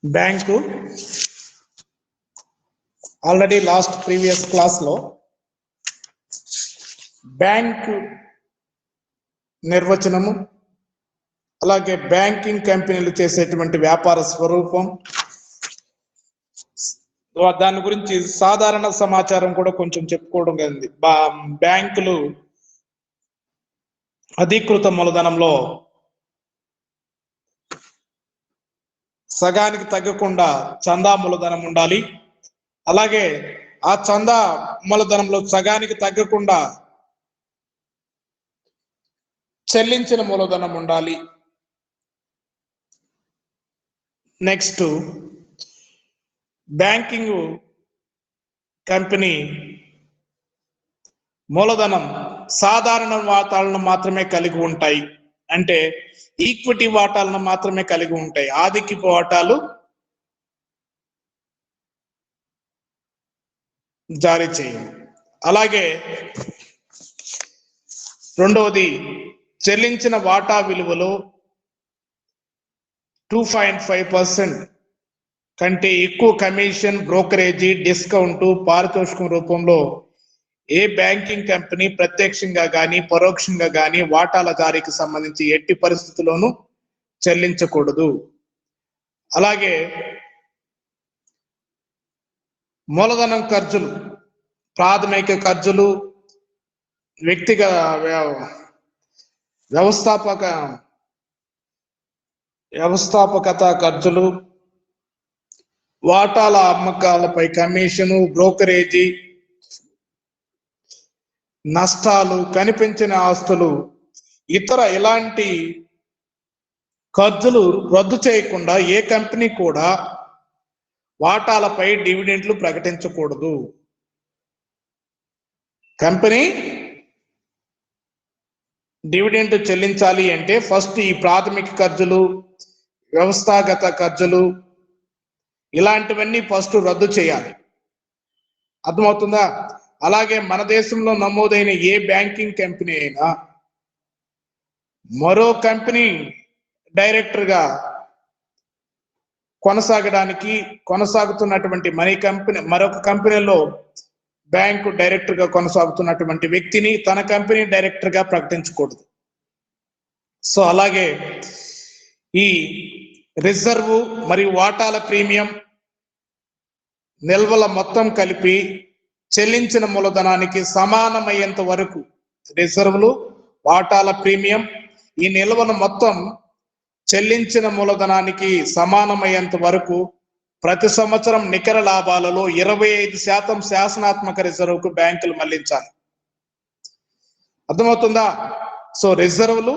Bank already previous class లో bank నిర్వచనము, అలాగే banking కంపెనీలు చేసేటువంటి వ్యాపార స్వరూపం, దాని గురించి సాధారణ సమాచారం కూడా కొంచెం చెప్పుకోవడం జరిగింది. బ్యాంకులు అధీకృత మూలధనంలో సగానికి తగ్గకుండా చందా మూలధనం ఉండాలి. అలాగే ఆ చందా మూలధనంలో సగానికి తగ్గకుండా చెల్లించిన మూలధనం ఉండాలి. నెక్స్ట్, బ్యాంకింగ్ కంపెనీ మూలధనం సాధారణ వాటాలను మాత్రమే కలిగి ఉంటాయి. అంటే ఈక్విటీ వాటాలను మాత్రమే కలిగి ఉంటాయి, ఆధిక్యపు వాటాలు జారీ చేయవు. అలాగే రెండవది, చెల్లించిన వాటా విలువలో 2.5% కంటే ఎక్కువ కమిషన్, బ్రోకరేజీ, డిస్కౌంట్, పారితోషికం రూపంలో ఏ బ్యాంకింగ్ కంపెనీ ప్రత్యక్షంగా కానీ పరోక్షంగా కానీ వాటాల జారీకి సంబంధించి ఎట్టి పరిస్థితుల్లోనూ చెల్లించకూడదు. అలాగే మూలధనం ఖర్చులు, ప్రాథమిక ఖర్చులు, వ్యక్తిగత వ్యవస్థాపకత ఖర్చులు, వాటాల అమ్మకాలపై కమిషను, బ్రోకరేజీ, నష్టాలు, కనిపించిన ఆస్తులు, ఇతర ఇలాంటి ఖర్చులు రద్దు చేయకుండా ఏ కంపెనీ కూడా వాటాలపై డివిడెంట్లు ప్రకటించకూడదు. కంపెనీ డివిడెంట్ చెల్లించాలి అంటే ఫస్ట్ ఈ ప్రాథమిక ఖర్చులు, వ్యవస్థాగత ఖర్చులు, ఇలాంటివన్నీ ఫస్ట్ రద్దు చేయాలి. అర్థమవుతుందా? అలాగే మన దేశంలో నమోదైన ఏ బ్యాంకింగ్ కంపెనీ అయినా మరో కంపెనీ డైరెక్టర్గా కొనసాగుతున్నటువంటి మరొక కంపెనీలో బ్యాంకు డైరెక్టర్గా కొనసాగుతున్నటువంటి వ్యక్తిని తన కంపెనీ డైరెక్టర్గా ప్రకటించకూడదు. సో అలాగే ఈ రిజర్వ్ మరియు వాటాల ప్రీమియం నిల్వల మొత్తం కలిపి చెల్లించిన మూలధనానికి సమానమయ్యేంత వరకు, రిజర్వులు, వాటాల ప్రీమియం, ఈ నిల్వను మొత్తం చెల్లించిన మూలధనానికి సమానమయ్యేంత వరకు ప్రతి సంవత్సరం నికర లాభాలలో 25% శాసనాత్మక రిజర్వుకు బ్యాంకులు మళ్లించాలి. అర్థమవుతుందా? సో రిజర్వులు,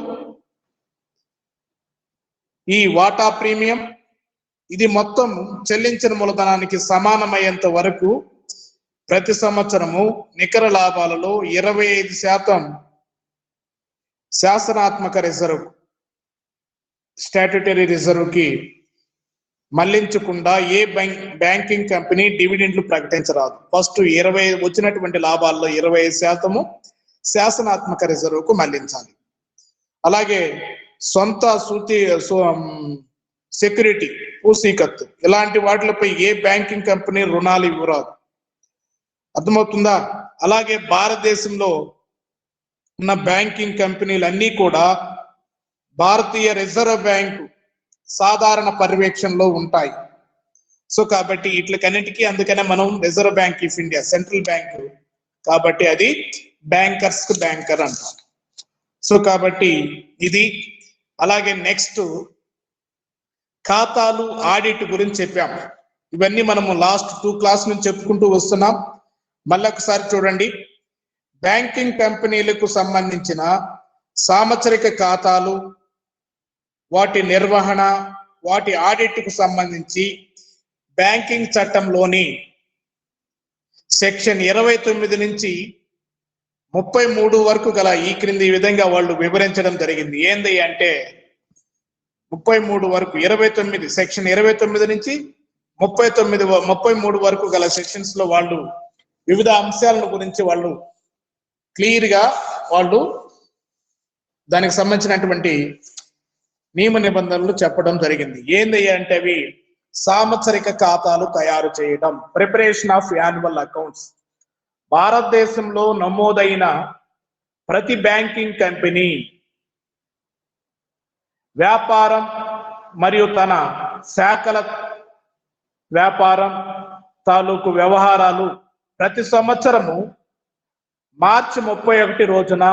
ఈ వాటా ప్రీమియం, ఇది మొత్తం చెల్లించిన మూలధనానికి సమానమయ్యేంత వరకు ప్రతి సంవత్సరము నికర లాభాలలో 25% శాసనాత్మక రిజర్వ్, స్టాట్యుటరీ రిజర్వ్కి మళ్లించకుండా ఏ బ్యాంకింగ్ కంపెనీ డివిడెంట్లు ప్రకటించరాదు. ఫస్ట్ వచ్చినటువంటి లాభాల్లో 25% శాసనాత్మక రిజర్వ్కు మళ్లించాలి. అలాగే సొంత సెక్యూరిటీ, పూసీకత్తు, ఇలాంటి వాటిలపై ఏ బ్యాంకింగ్ కంపెనీ రుణాలు ఇవ్వరాదు. అర్థమవుతుందా? అలాగే భారతదేశంలో ఉన్న బ్యాంకింగ్ కంపెనీలన్నీ కూడా భారతీయ రిజర్వ్ బ్యాంకు సాధారణ పర్యవేక్షణలో ఉంటాయి. సో కాబట్టి వీటికన్నిటికీ అందుకనే మనం reserve bank of India, central bank కాబట్టి అది బ్యాంకర్స్ బ్యాంకర్ అంటాం. సో కాబట్టి ఇది. అలాగే నెక్స్ట్, ఖాతాలు, ఆడిట్ గురించి చెప్పాము. ఇవన్నీ మనము లాస్ట్ 2 క్లాస్ నుంచి చెప్పుకుంటూ వస్తున్నాం. మళ్ళీ ఒకసారి చూడండి. బ్యాంకింగ్ కంపెనీలకు సంబంధించిన సాంవత్సరిక ఖాతాలు, వాటి నిర్వహణ, వాటి ఆడిట్కు సంబంధించి బ్యాంకింగ్ చట్టంలోని సెక్షన్ 29 నుంచి 33 వరకు గల ఈ క్రింది విధంగా వాళ్ళు వివరించడం జరిగింది. ఏంది అంటే 33 వరకు, సెక్షన్ 29 నుంచి 33 వరకు గల సెక్షన్స్ లో వాళ్ళు వివిధ అంశాలను గురించి వాళ్ళు క్లియర్ గా దానికి సంబంధించినటువంటి నియమ నిబంధనలు చెప్పడం జరిగింది. ఏంది అంటే అవి సాంవత్సరిక ఖాతాలు తయారు చేయడం, ప్రిపరేషన్ ఆఫ్ యాన్యువల్ అకౌంట్స్. భారతదేశంలో నమోదైన ప్రతి బ్యాంకింగ్ కంపెనీ వ్యాపారం మరియు తన శాఖల వ్యాపారం తాలూకు వ్యవహారాలు ప్రతి సంవత్సరము మార్చి 31 రోజున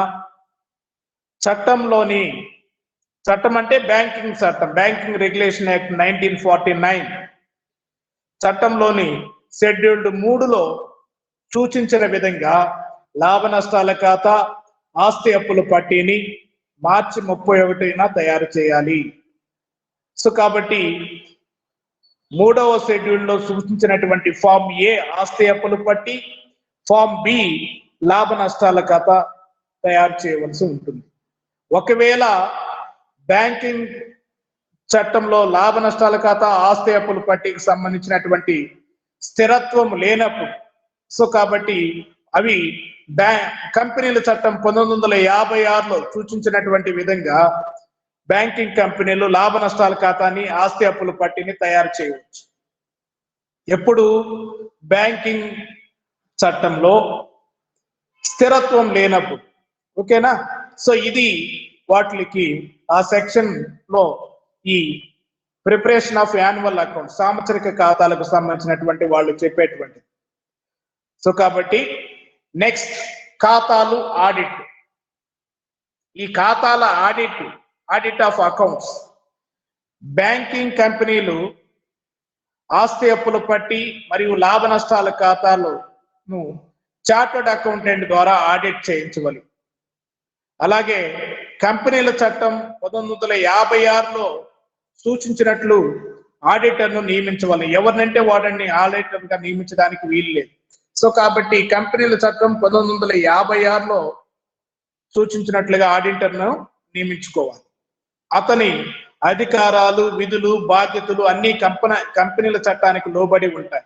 చట్టం అంటే బ్యాంకింగ్ చట్టం, బ్యాంకింగ్ రెగ్యులేషన్ యాక్ట్ 1949 చట్టంలోని షెడ్యూల్డ్ 3లో సూచించిన విధంగా లాభ నష్టాల ఖాతా, ఆస్తి అప్పుల పట్టీని మార్చి 31న తయారు చేయాలి. సో కాబట్టి 3వ షెడ్యూల్లో సూచించినటువంటి ఫామ్ ఏ ఆస్తి అప్పుల పట్టి, ఫామ్ బి లాభ నష్టాల ఖాతా తయారు చేయవలసి ఉంటుంది. ఒకవేళ బ్యాంకింగ్ చట్టంలో లాభ నష్టాల ఖాతా, ఆస్తి అప్పుల పట్టికి సంబంధించినటువంటి స్థిరత్వం లేనప్పుడు, సో కాబట్టి అవి కంపెనీల చట్టం 1956లో సూచించినటువంటి విధంగా బ్యాంకింగ్ కంపెనీలు లాభ నష్టాల ఖాతాని, ఆస్తి అప్పుల పట్టిని తయారు చేయవచ్చు. ఎప్పుడు బ్యాంకింగ్ చట్టంలో స్థిరత్వం లేనప్పుడు. ఓకేనా? సో ఇది వాటికి ఆ సెక్షన్ లో ఈ ప్రిపరేషన్ ఆఫ్ యాన్యువల్ అకౌంట్, సాంవత్సరిక ఖాతాలకు సంబంధించినటువంటి వాళ్ళు చెప్పేటువంటి. సో కాబట్టి నెక్స్ట్ ఖాతాలు ఆడిట్. ఈ ఖాతాల ఆడిట్ ఆఫ్ అకౌంట్స్. బ్యాంకింగ్ కంపెనీలు ఆస్తి అప్పుల పట్టి మరియు లాభ నష్టాల ఖాతాలను చార్టర్డ్ అకౌంటెంట్ ద్వారా ఆడిట్ చేయించవాలి. అలాగే కంపెనీల చట్టం 1956లో సూచించినట్లు ఆడిటర్ను నియమించవాలి. ఎవరినంటే వాడిని ఆడిటర్గా నియమించడానికి వీలు లేదు. సో కాబట్టి కంపెనీల చట్టం 1956లో సూచించినట్లుగా ఆడిటర్ను నియమించుకోవాలి. అతని అధికారాలు, విధులు, బాధ్యతలు అన్ని కంపెనీల చట్టానికి లోబడి ఉంటాయి.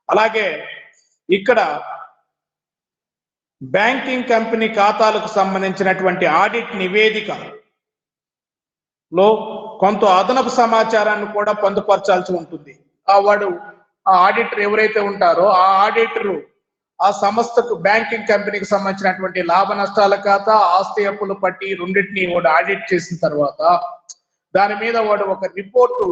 అలాగే ఇక్కడ బ్యాంకింగ్ కంపెనీ ఖాతాలకు సంబంధించినటువంటి ఆడిట్ నివేదికలో కొంత అదనపు సమాచారాన్ని కూడా పొందుపరచాల్సి ఉంటుంది. ఆ ఆడిటర్ ఎవరైతే ఉంటారో ఆ ఆడిటరు ఆ సంస్థకు, బ్యాంకింగ్ కంపెనీకి సంబంధించినటువంటి లాభ నష్టాల ఖాతా, ఆస్తి అప్పుల పట్టి రెండింటిని వాడు ఆడిట్ చేసిన తర్వాత దాని మీద వాడు ఒక రిపోర్టు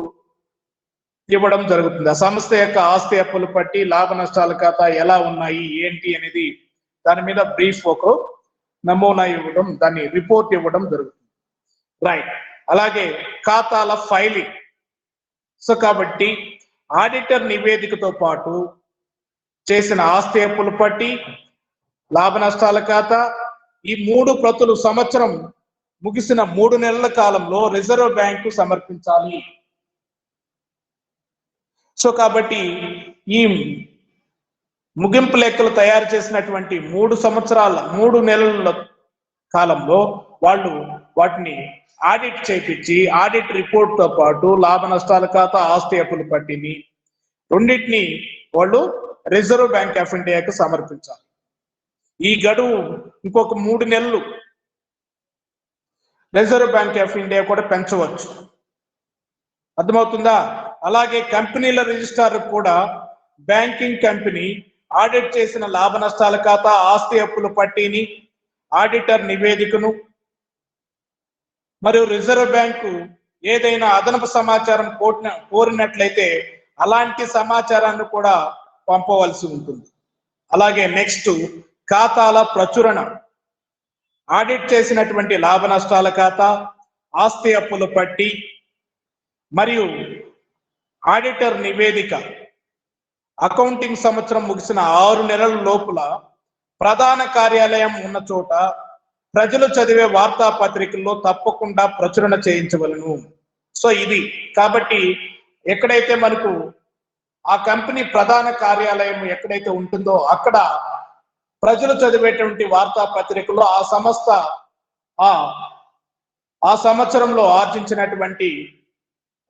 ఇవ్వడం జరుగుతుంది. ఆ సంస్థ యొక్క ఆస్తి అప్పుల పట్టి, లాభ నష్టాల ఖాతా ఎలా ఉన్నాయి ఏంటి అనేది దాని మీద బ్రీఫ్ ఒక నమూనా ఇవ్వడం, దాన్ని రిపోర్ట్ ఇవ్వడం జరుగుతుంది. రైట్. అలాగే ఖాతాల ఫైలింగ్. సో కాబట్టి ఆడిటర్ నివేదికతో పాటు చేసిన ఆస్తి అప్పుల పట్టి, లాభ నష్టాల ఖాతా, ఈ 3 ప్రతులు సంవత్సరం ముగిసిన 3 నెలల కాలంలో రిజర్వ్ బ్యాంకు సమర్పించాలి. సో కాబట్టి ఈ ముగింపు లెక్కలు తయారు చేసినటువంటి 3 నెలల కాలంలో వాళ్ళు వాటిని ఆడిట్ చేయించి ఆడిట్ రిపోర్ట్ తో పాటు లాభ నష్టాల ఖాతా, ఆస్తి అప్పుల పట్టిని రెండింటిని వాళ్ళు రిజర్వ్ బ్యాంక్ ఆఫ్ ఇండియాకు సమర్పించాలి. ఈ గడువు ఇంకొక 3 నెలలు రిజర్వ్ బ్యాంక్ ఆఫ్ ఇండియా కూడా పెంచవచ్చు. అర్థమవుతుందా? అలాగే కంపెనీల రిజిస్ట్రార్ కూడా బ్యాంకింగ్ కంపెనీ ఆడిట్ చేసిన లాభ నష్టాల ఖాతా, ఆస్తి అప్పుల పట్టిని, ఆడిటర్ నివేదికను మరియు రిజర్వ్ బ్యాంకు ఏదైనా అదనపు సమాచారం కోరినట్లయితే అలాంటి సమాచారాన్ని కూడా పంపవలసి ఉంటుంది. అలాగే నెక్స్ట్ ఖాతాల ప్రచురణ. ఆడిట్ చేసినటువంటి లాభ నష్టాల ఖాతా, ఆస్తి అప్పుల పట్టి మరియు ఆడిటర్ నివేదిక అకౌంటింగ్ సంవత్సరం ముగిసిన 6 నెలల లోపల ప్రధాన కార్యాలయం ఉన్న చోట ప్రజలు చదివే వార్తాపత్రికల్లో తప్పకుండా ప్రచురణ చేయించవలను. సో ఇది కాబట్టి ఎక్కడైతే మనకు ఆ కంపెనీ ప్రధాన కార్యాలయం ఎక్కడైతే ఉంటుందో అక్కడ ప్రజలు చదివేటువంటి వార్తాపత్రికల్లో ఆ సంస్థ ఆ సంవత్సరంలో ఆర్జించినటువంటి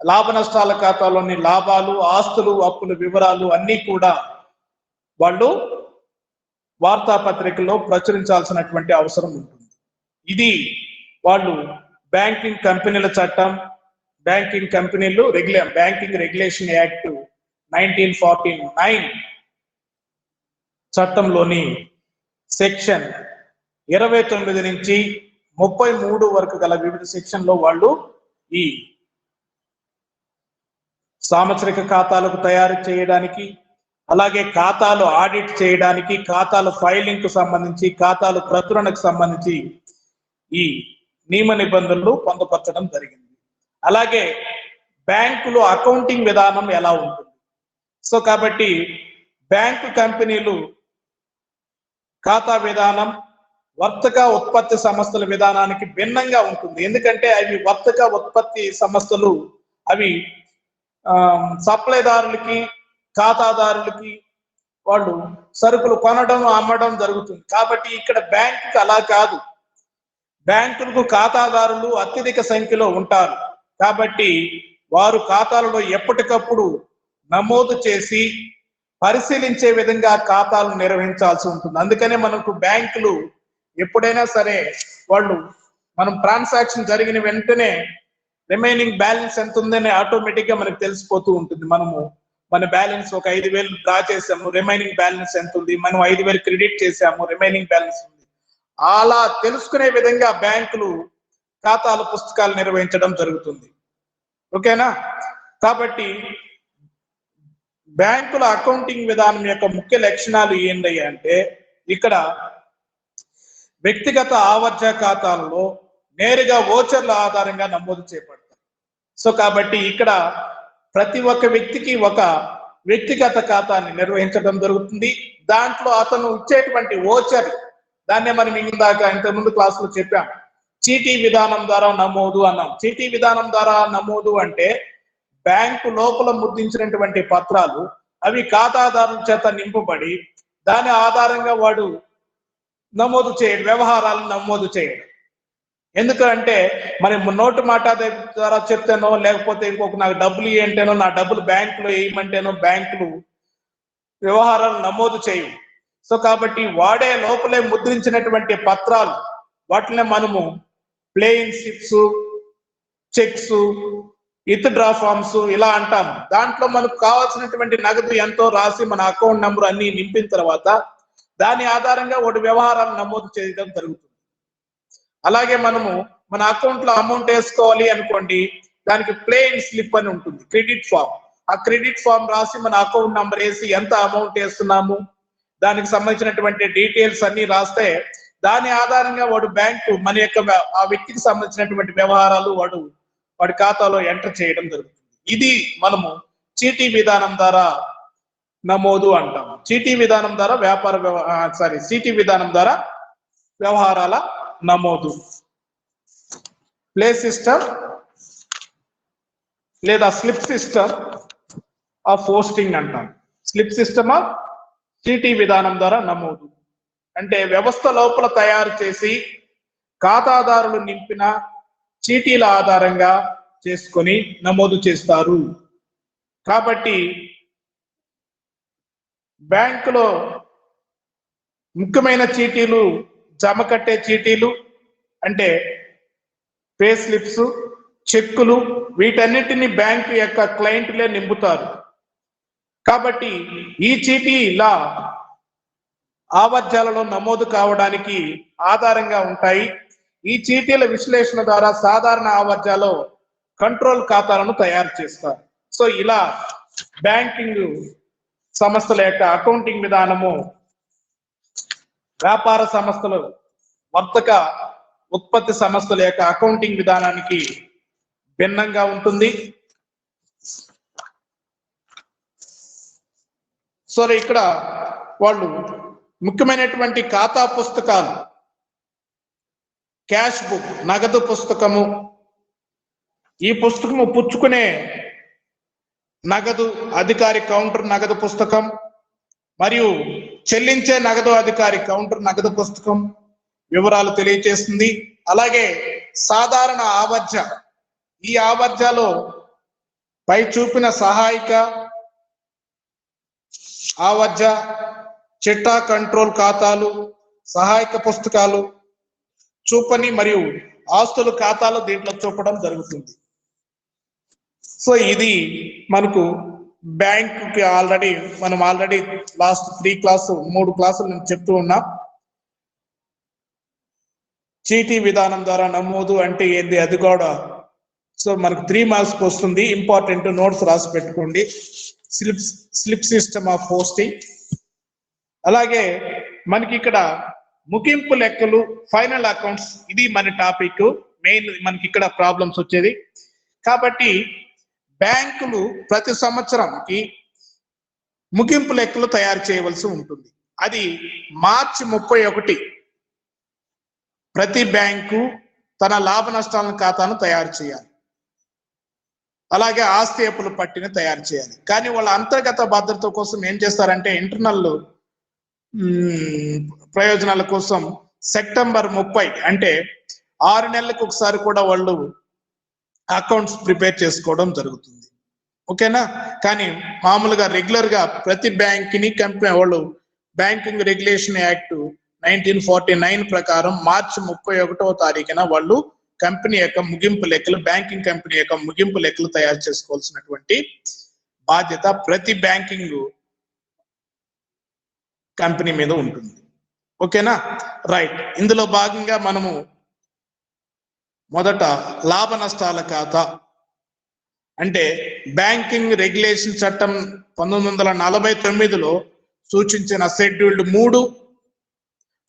లాభ నష్టాల ఖాతాలోని లాభాలు, ఆస్తులు, అప్పుల వివరాలు అన్నీ కూడా వాళ్ళు వార్తాపత్రికల్లో ప్రచురించాల్సినటువంటి అవసరం ఉంటుంది. ఇది వాళ్ళు బ్యాంకింగ్ కంపెనీల చట్టం, బ్యాంకింగ్ కంపెనీలు బ్యాంకింగ్ రెగ్యులేషన్ యాక్ట్ 1949 చట్టంలోని సెక్షన్ 29 నుంచి 33 వరకు గల వివిధ సెక్షన్లో వాళ్ళు ఈ సాంవత్సరిక ఖాతాలకు తయారు చేయడానికి, అలాగే ఖాతాలు ఆడిట్ చేయడానికి, ఖాతాలు ఫైలింగ్ కు సంబంధించి, ఖాతాలు ప్రచురణకు సంబంధించి ఈ నియమ నిబంధనలు పొందుపరచడం జరిగింది. అలాగే బ్యాంకులో అకౌంటింగ్ విధానం ఎలా ఉంటుంది? సో కాబట్టి బ్యాంకు కంపెనీలు ఖాతా విధానం వర్తక ఉత్పత్తి సంస్థల విధానానికి భిన్నంగా ఉంటుంది. ఎందుకంటే అవి వర్తక ఉత్పత్తి సంస్థలు అవి సప్లైదారులకి, ఖాతాదారులకి వాళ్ళు సరుకులు కొనడం అమ్మడం జరుగుతుంది. కాబట్టి ఇక్కడ బ్యాంకుకి అలా కాదు. బ్యాంకులకు ఖాతాదారులు అత్యధిక సంఖ్యలో ఉంటారు. కాబట్టి వారు ఖాతాలలో ఎప్పటికప్పుడు నమోదు చేసి పరిశీలించే విధంగా ఖాతాలను నిర్వహించాల్సి ఉంటుంది. అందుకనే మనకు బ్యాంకులు ఎప్పుడైనా సరే మనం ట్రాన్సాక్షన్ జరిగిన వెంటనే రిమైనింగ్ బ్యాలెన్స్ ఎంత ఉందని ఆటోమేటిక్ గా మనకు తెలిసిపోతూ ఉంటుంది. మన బ్యాలెన్స్ ఒక 5,000 డ్రా చేసాము, రిమైనింగ్ బ్యాలెన్స్ ఎంత ఉంది, మనం 5,000 క్రెడిట్ చేసాము, రిమైనింగ్ బ్యాలెన్స్ ఉంది. అలా తెలుసుకునే విధంగా బ్యాంకులు ఖాతాల పుస్తకాలు నిర్వహించడం జరుగుతుంది. ఓకేనా? కాబట్టి బ్యాంకుల అకౌంటింగ్ విధానం యొక్క ముఖ్య లక్షణాలు ఏంటి అంటే, ఇక్కడ వ్యక్తిగత ఆవర్జ ఖాతాలలో నేరుగా ఓచర్ల ఆధారంగా నమోదు చేయబడతాయి. సో కాబట్టి ఇక్కడ ప్రతి ఒక్క వ్యక్తికి ఒక వ్యక్తిగత ఖాతాన్ని నిర్వహించడం జరుగుతుంది. దాంట్లో అతను ఇచ్చేటువంటి ఓచర్, దాన్నే మనం ఇంతకుముందు క్లాసులో చెప్పాం, చీటీ విధానం ద్వారా నమోదు అన్నాం. చీటీ విధానం ద్వారా నమోదు అంటే బ్యాంకు లోపల ముద్రించినటువంటి పత్రాలు అవి ఖాతాదారుల చేత నింపబడి దాని ఆధారంగా వాడు నమోదు చేయడం, వ్యవహారాలను నమోదు చేయడం. ఎందుకంటే మనం నోటు మాట ద్వారా చెప్తేనో, లేకపోతే ఇంకొక నాకు డబ్బులు ఇవ్వంటేనో, నా డబ్బులు బ్యాంకులో వేయమంటేనో బ్యాంకులు వ్యవహారాలు నమోదు చేయవు. సో కాబట్టి వాడే లోపలే ముద్రించినటువంటి పత్రాలు, వాటిని మనము paying slips, cheques, withdraw forms ఇలా అంటాము. దాంట్లో మనకు కావాల్సినటువంటి నగదు ఎంతో రాసి మన అకౌంట్ నెంబర్ అన్ని నింపిన తర్వాత దాని ఆధారంగా ఒకటి వ్యవహారాలు నమోదు చేయడం జరుగుతుంది. అలాగే మనము మన అకౌంట్ లో అమౌంట్ వేసుకోవాలి అనుకోండి, దానికి ప్లేయింగ్ స్లిప్ అని ఉంటుంది, క్రెడిట్ ఫామ్. ఆ క్రెడిట్ ఫామ్ రాసి మన అకౌంట్ నంబర్ వేసి ఎంత అమౌంట్ వేస్తున్నాము, దానికి సంబంధించినటువంటి డీటెయిల్స్ అన్ని రాస్తే దాని ఆధారంగా వాడు బ్యాంకు మన యొక్క ఆ వ్యక్తికి సంబంధించినటువంటి వ్యవహారాలు వాడి ఖాతాలో ఎంటర్ చేయడం జరుగుతుంది. ఇది మనము చీటీ విధానం ద్వారా నమోదు అంటాం. చీటీ విధానం ద్వారా చీటీ విధానం ద్వారా వ్యవహారాల నమోదు. ప్లే సిస్టమ్ లేదా స్లిప్ సిస్టమ్ ఆఫ్ పోస్టింగ్ అంటాం. స్లిప్ సిస్టమ్ ఆఫ్ చీటీ విధానం ద్వారా నమోదు అంటే వ్యవస్థ లోపల తయారు చేసి ఖాతాదారులు నింపిన చీటీల ఆధారంగా చేసుకొని నమోదు చేస్తారు. కాబట్టి బ్యాంకులో ముఖ్యమైన చీటీలు, జమ కట్టే చీటీలు అంటే పే స్లిప్స్, చెక్కులు, వీటన్నిటిని బ్యాంకు యొక్క క్లయింట్లే నింపుతారు. కాబట్టి ఈ చీటీల ఆవర్జాలలో నమోదు కావడానికి ఆధారంగా ఉంటాయి. ఈ చీటీల విశ్లేషణ ద్వారా సాధారణ ఆవర్జాలో కంట్రోల్ ఖాతాలను తయారు చేస్తారు. సో ఇలా బ్యాంకింగ్ సంస్థల యొక్క అకౌంటింగ్ విధానము వ్యాపార సంస్థలు, వర్తక ఉత్పత్తి సంస్థల యొక్క అకౌంటింగ్ విధానానికి భిన్నంగా ఉంటుంది. సో ఇక్కడ వాళ్ళు ముఖ్యమైనటువంటి ఖాతా పుస్తకాలు, క్యాష్ బుక్, నగదు పుస్తకము, ఈ పుస్తకము పుచ్చుకునే నగదు అధికారి కౌంటర్ నగదు పుస్తకం మరియు చెల్లించే నగదు అధికారి కౌంటర్ నగదు పుస్తకం వివరాలు తెలియజేస్తుంది. అలాగే సాధారణ ఆవర్జ, ఈ ఆవర్జలో పై చూపిన సహాయక ఆవర్జ, చిట్టా కంట్రోల్ ఖాతాలు, సహాయక పుస్తకాలు, చూపని మరియు ఆస్తుల ఖాతాలు దీంట్లో చూపడం జరుగుతుంది. సో ఇది మనకు బ్యాంకుకి మనం ఆల్రెడీ లాస్ట్ 3 క్లాసులు నేను చెప్తూ ఉన్నా. చీటీ విధానం ద్వారా నమోదు అంటే ఏంది, అది కూడా సో మనకు 3 మార్క్స్ వస్తుంది. ఇంపార్టెంట్ నోట్స్ రాసి పెట్టుకోండి. Slip system of posting. అలాగే మనకి ఇక్కడ ముగింపు లెక్కలు, ఫైనల్ అకౌంట్స్, ఇది మన టాపిక్ మెయిన్. మనకి ఇక్కడ ప్రాబ్లమ్స్ వచ్చేది కాబట్టి బ్యాంకులు ప్రతి సంవత్సరంకి ముగింపు లెక్కలు తయారు చేయవలసి ఉంటుంది. అది మార్చి 31 ప్రతి బ్యాంకు తన లాభ నష్టాల ఖాతాను తయారు చేయాలి. అలాగే ఆస్తి అప్పుల పట్టిని తయారు చేయాలి. కానీ వాళ్ళ అంతర్గత భద్రత కోసం ఏం చేస్తారంటే ఇంటర్నల్ ప్రయోజనాల కోసం సెప్టెంబర్ 30 అంటే 6 నెలలకు ఒకసారి కూడా వాళ్ళు అకౌంట్స్ ప్రిపేర్ చేసుకోవడం జరుగుతుంది. ఓకేనా? కానీ మామూలుగా రెగ్యులర్ గా ప్రతి బ్యాంక్ని కంపెనీ వాళ్ళు బ్యాంకింగ్ రెగ్యులేషన్ యాక్ట్ 1949 ప్రకారం మార్చి 31వ తారీఖున వాళ్ళు కంపెనీ యొక్క ముగింపు లెక్కలు, బ్యాంకింగ్ కంపెనీ యొక్క ముగింపు లెక్కలు తయారు చేసుకోవాల్సినటువంటి బాధ్యత ప్రతి బ్యాంకింగ్ కంపెనీ మీద ఉంటుంది. ఓకేనా? రైట్. ఇందులో భాగంగా మనము మొదట లాభ నష్టాల ఖాతా అంటే బ్యాంకింగ్ రెగ్యులేషన్ చట్టం 1949లో సూచించిన షెడ్యూల్డ్ 3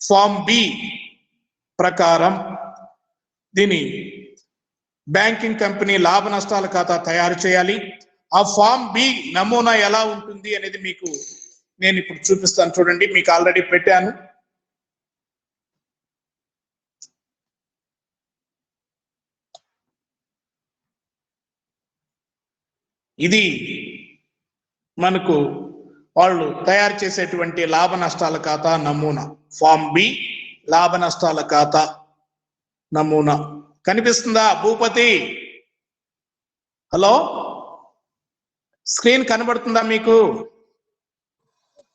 ఫామ్ బి ప్రకారం దీని బ్యాంకింగ్ కంపెనీ లాభ నష్టాల ఖాతా తయారు చేయాలి. ఆ ఫామ్ బి నమూనా ఎలా ఉంటుంది అనేది మీకు నేను ఇప్పుడు చూపిస్తాను. చూడండి, మీకు ఆల్రెడీ పెట్టాను. ఇది మనకు వాళ్ళు తయారు చేసేటువంటి లాభ నష్టాల ఖాతా నమూనా. ఫామ్ బి లాభ నష్టాల ఖాతా నమూనా కనిపిస్తుందా భూపతి? హలో, స్క్రీన్ కనబడుతుందా మీకు?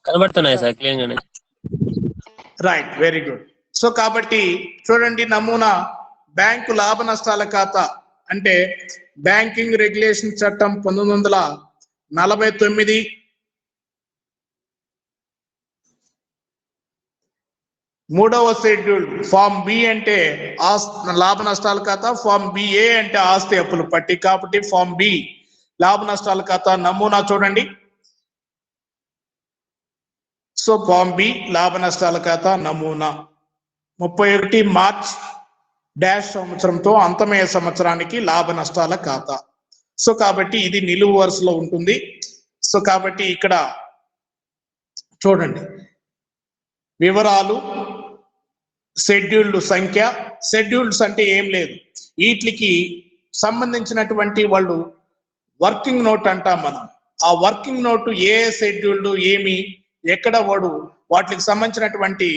కనబడుతున్నాయి సార్, క్లియర్ గానే. Right, very good. సో కాబట్టి చూడండి, నమూనా బ్యాంకు లాభ నష్టాల ఖాతా అంటే బ్యాంకింగ్ రెగ్యులేషన్ చట్టం 1949 3వ షెడ్యూల్ ఫామ్ బి అంటే లాభ నష్టాల ఖాతా, ఫామ్ బిఏ అంటే ఆస్తి అప్పులు పట్టి. కాబట్టి ఫామ్ బి లాభ నష్టాల ఖాతా నమూనా చూడండి. సో ఫామ్ బి లాభ నష్టాల ఖాతా నమూనా 31 మార్చ్ డాష్ సంవత్సరంతో అంతమయ్యే సంవత్సరానికి లాభ నష్టాల ఖాతా. సో కాబట్టి ఇది నిలువు వరుసలో ఉంటుంది. సో కాబట్టి ఇక్కడ చూడండి, వివరాలు, షెడ్యూల్డ్ సంఖ్య. షెడ్యూల్డ్స్ అంటే ఏం లేదు, వీటికి సంబంధించినటువంటి వాళ్ళు వర్కింగ్ నోట్ అంటాం మనం. ఆ వర్కింగ్ నోటు ఏ షెడ్యూల్డ్ ఏమి, ఎక్కడ వాటికి సంబంధించినటువంటి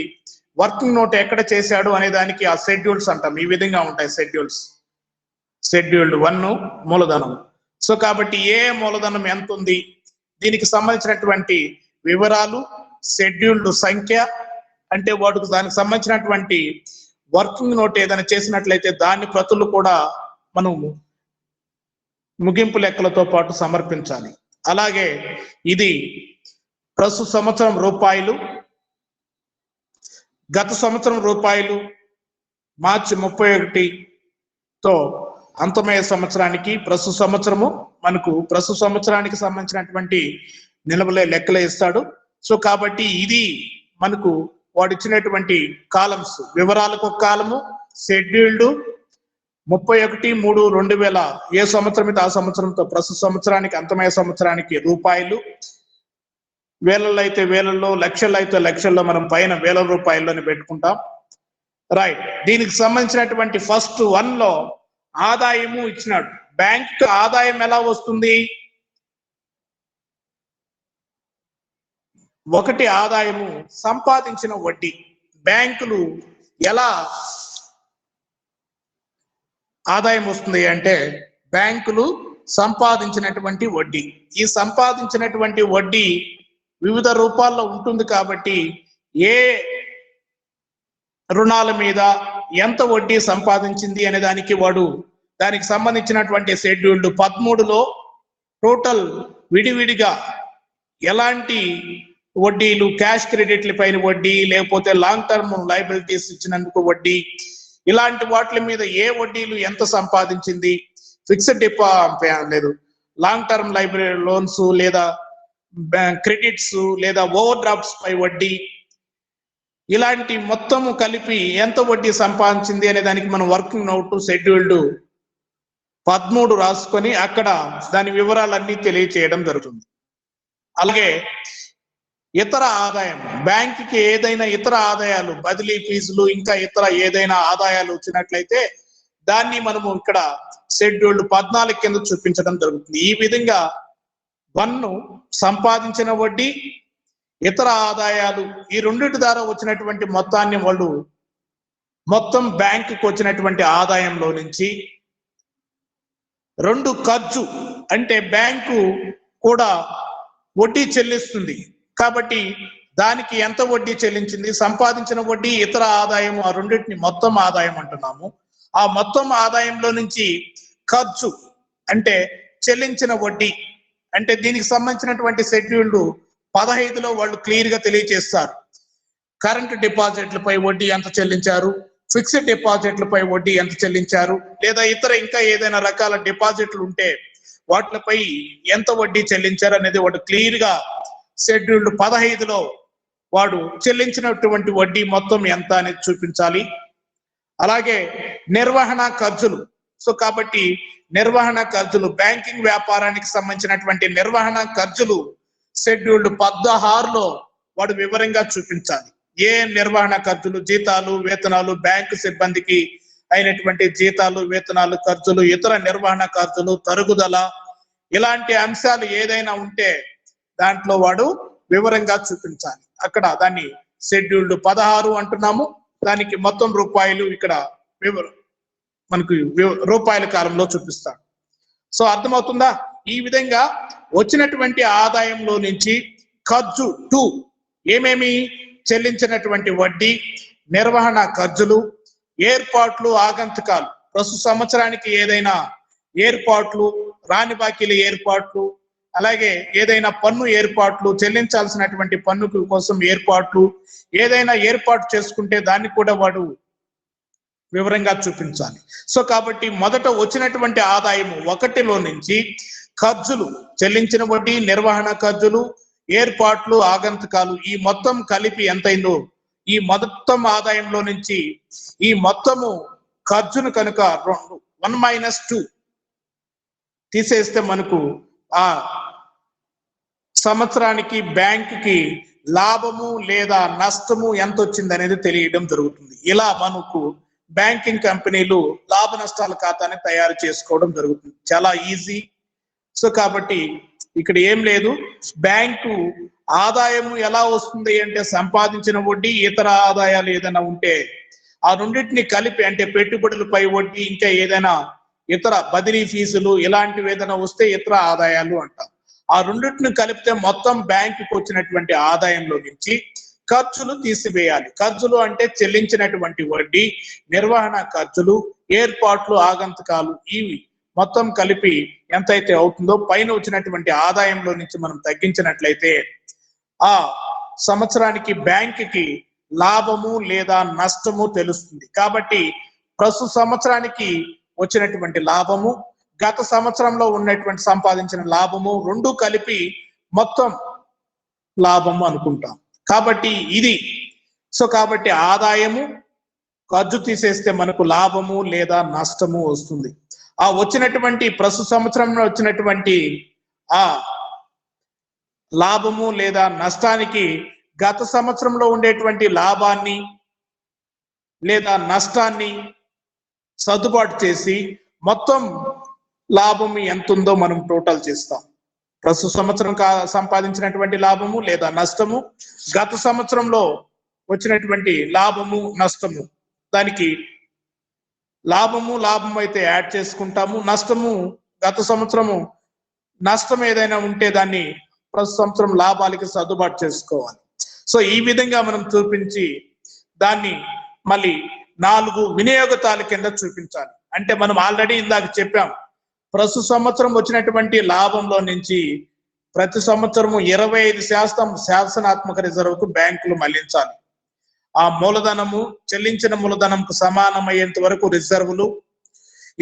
వర్కింగ్ నోట్ ఎక్కడ చేశాడు అనే దానికి ఆ షెడ్యూల్స్ అంటాం. ఈ విధంగా ఉంటాయి షెడ్యూల్స్. షెడ్యూల్డ్ 1 మూలధనం. సో కాబట్టి ఏ మూలధనం ఎంత ఉంది, దీనికి సంబంధించినటువంటి వివరాలు, షెడ్యూల్డ్ సంఖ్య అంటే దానికి సంబంధించినటువంటి వర్కింగ్ నోట్ ఏదైనా చేసినట్లయితే దాని ప్రతులు కూడా మనం ముగింపు లెక్కలతో పాటు సమర్పించాలి. అలాగే ఇది ప్రస్తుత సంవత్సరం రూపాయలు, గత సంవత్సరం రూపాయలు, మార్చి 31తో అంతమయ్యే సంవత్సరానికి ప్రస్తుత సంవత్సరము మనకు ప్రస్తుత సంవత్సరానికి సంబంధించినటువంటి నిలవలే లెక్కలే ఇస్తాడు. సో కాబట్టి ఇది మనకు వాడు ఇచ్చినటువంటి కాలమ్స్. వివరాలకు ఒక కాలము, షెడ్యూల్డ్ 31/3/2000 ఏ సంవత్సరం అయితే ఆ సంవత్సరంతో ప్రస్తుత సంవత్సరానికి అంతమయ్యే సంవత్సరానికి రూపాయలు, వేలల్లో అయితే వేలల్లో, లక్షల్లో అయితే లక్షల్లో, మనం పైన వేల రూపాయల్లోనే పెట్టుకుంటాం. రైట్. దీనికి సంబంధించినటువంటి ఫస్ట్ 1లో ఆదాయము ఇచ్చినాడు. బ్యాంక్ ఆదాయం ఎలా వస్తుంది? 1 ఆదాయము సంపాదించిన వడ్డీ. బ్యాంకులు ఎలా ఆదాయం వస్తుంది అంటే బ్యాంకులు సంపాదించినటువంటి వడ్డీ. ఈ సంపాదించినటువంటి వడ్డీ వివిధ రూపాల్లో ఉంటుంది. కాబట్టి ఏ రుణాల మీద ఎంత వడ్డీ సంపాదించింది అనే దానికి వాడు దానికి సంబంధించినటువంటి షెడ్యూల్డ్ 13లో టోటల్ విడివిడిగా ఎలాంటి వడ్డీలు, క్యాష్ క్రెడిట్ల పైన వడ్డీ, లేకపోతే లాంగ్ టర్మ్ లయబిలిటీస్ ఇచ్చినందుకు వడ్డీ, ఇలాంటి వాటి మీద ఏ వడ్డీలు ఎంత సంపాదించింది, ఫిక్స్డ్ లేదు లాంగ్ టర్మ్ లైబ్రరీ లోన్స్ లేదా క్రెడిట్స్ లేదా ఓవర్ డ్రాఫ్ట్స్ పై వడ్డీ, ఇలాంటి మొత్తము కలిపి ఎంత వడ్డీ సంపాదించింది అనే దానికి మనం వర్కింగ్ నోట్ షెడ్యూల్డ్ 13 రాసుకొని అక్కడ దాని వివరాలన్నీ తెలియచేయడం జరుగుతుంది. అలాగే ఇతర ఆదాయం, బ్యాంకుకి ఏదైనా ఇతర ఆదాయాలు, బదిలీ ఫీజులు, ఇంకా ఇతర ఏదైనా ఆదాయాలు వచ్చినట్లయితే దాన్ని మనము ఇక్కడ షెడ్యూల్డ్ 14 కింద చూపించడం జరుగుతుంది. ఈ విధంగా 1 సంపాదించిన వడ్డీ, ఇతర ఆదాయాలు, ఈ రెండింటి ద్వారా వచ్చినటువంటి మొత్తాన్ని వాళ్ళు మొత్తం బ్యాంకుకి వచ్చినటువంటి ఆదాయంలో నుంచి 2 ఖర్చు, అంటే బ్యాంకు కూడా వడ్డీ చెల్లిస్తుంది కాబట్టి దానికి ఎంత వడ్డీ చెల్లించింది, సంపాదించిన వడ్డీ, ఇతర ఆదాయం, ఆ రెండింటిని మొత్తం ఆదాయం అంటున్నాము. ఆ మొత్తం ఆదాయంలో నుంచి ఖర్చు అంటే చెల్లించిన వడ్డీ, అంటే దీనికి సంబంధించినటువంటి షెడ్యూల్డ్ 15లో వాళ్ళు క్లియర్ గా తెలియజేస్తారు. కరెంట్ డిపాజిట్లపై వడ్డీ ఎంత చెల్లించారు, ఫిక్స్డ్ డిపాజిట్లపై వడ్డీ ఎంత చెల్లించారు, లేదా ఇతర ఇంకా ఏదైనా రకాల డిపాజిట్లు ఉంటే వాటిపై ఎంత వడ్డీ చెల్లించారు అనేది వాడు క్లియర్ గా షెడ్యూల్డ్ 15లో వాడు చెల్లించినటువంటి వడ్డీ మొత్తం ఎంత అనేది చూపించాలి. అలాగే నిర్వహణ ఖర్చులు, సో కాబట్టి నిర్వహణ ఖర్చులు, బ్యాంకింగ్ వ్యాపారానికి సంబంధించినటువంటి నిర్వహణ ఖర్చులు షెడ్యూల్డ్ 16లో వాడు వివరంగా చూపించాలి. ఏ నిర్వహణ ఖర్చులు, జీతాలు, వేతనాలు, బ్యాంకు సిబ్బందికి అయినటువంటి జీతాలు, వేతనాలు, ఖర్చులు, ఇతర నిర్వహణ ఖర్చులు, తరుగుదల, ఇలాంటి అంశాలు ఏదైనా ఉంటే దాంట్లో వాడు వివరంగా చూపించాలి. అక్కడ దాన్ని షెడ్యూల్డ్ 16 అంటున్నాము. దానికి మొత్తం రూపాయలు ఇక్కడ మనకు రూపాయల కాలంలో చూపిస్తాడు. సో అర్థమవుతుందా? ఈ విధంగా వచ్చినటువంటి ఆదాయంలో నుంచి ఖర్చు 2 ఏమేమి చెల్లించినటువంటి వడ్డీ, నిర్వహణ ఖర్చులు, ఏర్పాట్లు, ఆగంతుకాలు, ప్రస్తుత సంవత్సరానికి ఏదైనా ఏర్పాట్లు, రాని బాకీల ఏర్పాట్లు, అలాగే ఏదైనా పన్ను ఏర్పాట్లు, చెల్లించాల్సినటువంటి పన్ను కోసం ఏర్పాట్లు, ఏదైనా ఏర్పాటు చేసుకుంటే దాన్ని కూడా వాడు వివరంగా చూపించాలి. సో కాబట్టి మొదట వచ్చినటువంటి ఆదాయము 1లో నుంచి ఖర్చులు, చెల్లించిన వడ్డీ, నిర్వహణ ఖర్చులు, ఏర్పాట్లు, ఆగంతుకాలు, ఈ మొత్తం కలిపి ఎంతైందో ఈ మొత్తం ఆదాయంలో నుంచి ఈ మొత్తము ఖర్చును కనుక 1 - 2 తీసేస్తే మనకు ఆ సంవత్సరానికి బ్యాంకుకి లాభము లేదా నష్టము ఎంత వచ్చింది అనేది తెలియడం జరుగుతుంది. ఇలా మనకు బ్యాంకింగ్ కంపెనీలు లాభ నష్టాల ఖాతాని తయారు చేసుకోవడం జరుగుతుంది. చాలా ఈజీ. సో కాబట్టి ఇక్కడ ఏం లేదు, బ్యాంకు ఆదాయము ఎలా వస్తుంది అంటే సంపాదించిన వడ్డీ, ఇతర ఆదాయాలు ఏదైనా ఉంటే ఆ రెండింటిని కలిపి, అంటే పెట్టుబడులపై వడ్డీ, ఇంకా ఏదైనా ఇతర బదిలీ ఫీజులు, ఇలాంటివి ఏదైనా వస్తే ఇతర ఆదాయాలు అంటాం. ఆ రెండింటిని కలిపితే మొత్తం బ్యాంకుకి వచ్చినటువంటి ఆదాయంలో నుంచి ఖర్చులు తీసివేయాలి. ఖర్చులు అంటే చెల్లించినటువంటి వడ్డీ, నిర్వహణ ఖర్చులు, ఏర్పాట్లు, ఆగంతుకాలు, ఇవి మొత్తం కలిపి ఎంతైతే అవుతుందో పైన వచ్చినటువంటి ఆదాయంలో నుంచి మనం తగ్గించినట్లయితే ఆ సంవత్సరానికి బ్యాంకుకి లాభము లేదా నష్టము తెలుస్తుంది. కాబట్టి ప్రస్తుత సంవత్సరానికి వచ్చినటువంటి లాభము, గత సంవత్సరంలో ఉన్నటువంటి సంపాదించిన లాభము రెండు కలిపి మొత్తం లాభము అనుకుంటాం. కాబట్టి ఇది సో కాబట్టి ఆదాయము, ఖర్చు తీసేస్తే మనకు లాభము లేదా నష్టము వస్తుంది. ఆ వచ్చినటువంటి ప్రస్తుత సంవత్సరంలో వచ్చినటువంటి ఆ లాభము లేదా నష్టానికి గత సంవత్సరంలో ఉండేటువంటి లాభాన్ని లేదా నష్టాన్ని సర్దుబాటు చేసి మొత్తం లాభము ఎంత ఉందో మనం టోటల్ చేస్తాం. ప్రస్తుత సంవత్సరం సంపాదించినటువంటి లాభము లేదా నష్టము, గత సంవత్సరంలో వచ్చినటువంటి లాభము, నష్టము, దానికి లాభము అయితే యాడ్ చేసుకుంటాము, నష్టము గత సంవత్సరము నష్టం ఏదైనా ఉంటే దాన్ని ప్రస్తుత సంవత్సరం లాభాలకి సర్దుబాటు చేసుకోవాలి. సో ఈ విధంగా మనం చూపించి దాన్ని మళ్ళీ 4 వినియోగతాల కింద చూపించాలి. అంటే మనం ఆల్రెడీ ఇందాక చెప్పాం, ప్రస్తుత సంవత్సరం వచ్చినటువంటి లాభంలో నుంచి ప్రతి సంవత్సరము 25% శాసనాత్మక రిజర్వుకు బ్యాంకులు మళ్లించాలి. ఆ మూలధనము చెల్లించిన మూలధనంకు సమానమయ్యేంత వరకు రిజర్వులు,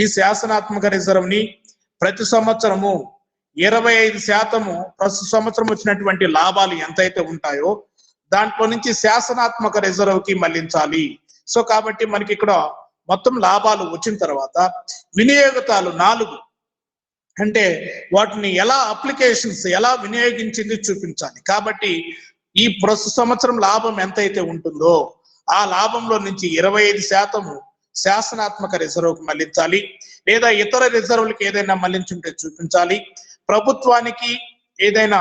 ఈ శాసనాత్మక రిజర్వ్ ని ప్రతి సంవత్సరము 25% ప్రస్తుత సంవత్సరం వచ్చినటువంటి లాభాలు ఎంతైతే ఉంటాయో దాంట్లో నుంచి శాసనాత్మక రిజర్వ్ కి మళ్లించాలి. సో కాబట్టి మనకి ఇక్కడ మొత్తం లాభాలు వచ్చిన తర్వాత వినియోగతాలు 4 అంటే వాటిని ఎలా అప్లికేషన్స్ ఎలా వినియోగించింది చూపించాలి. కాబట్టి ఈ ప్రస్తుత సంవత్సరం లాభం ఎంతైతే ఉంటుందో ఆ లాభంలో నుంచి 25% శాసనాత్మక రిజర్వుకు మళ్లించాలి, లేదా ఇతర రిజర్వులకు ఏదైనా మళ్లించుంటే చూపించాలి. ప్రభుత్వానికి ఏదైనా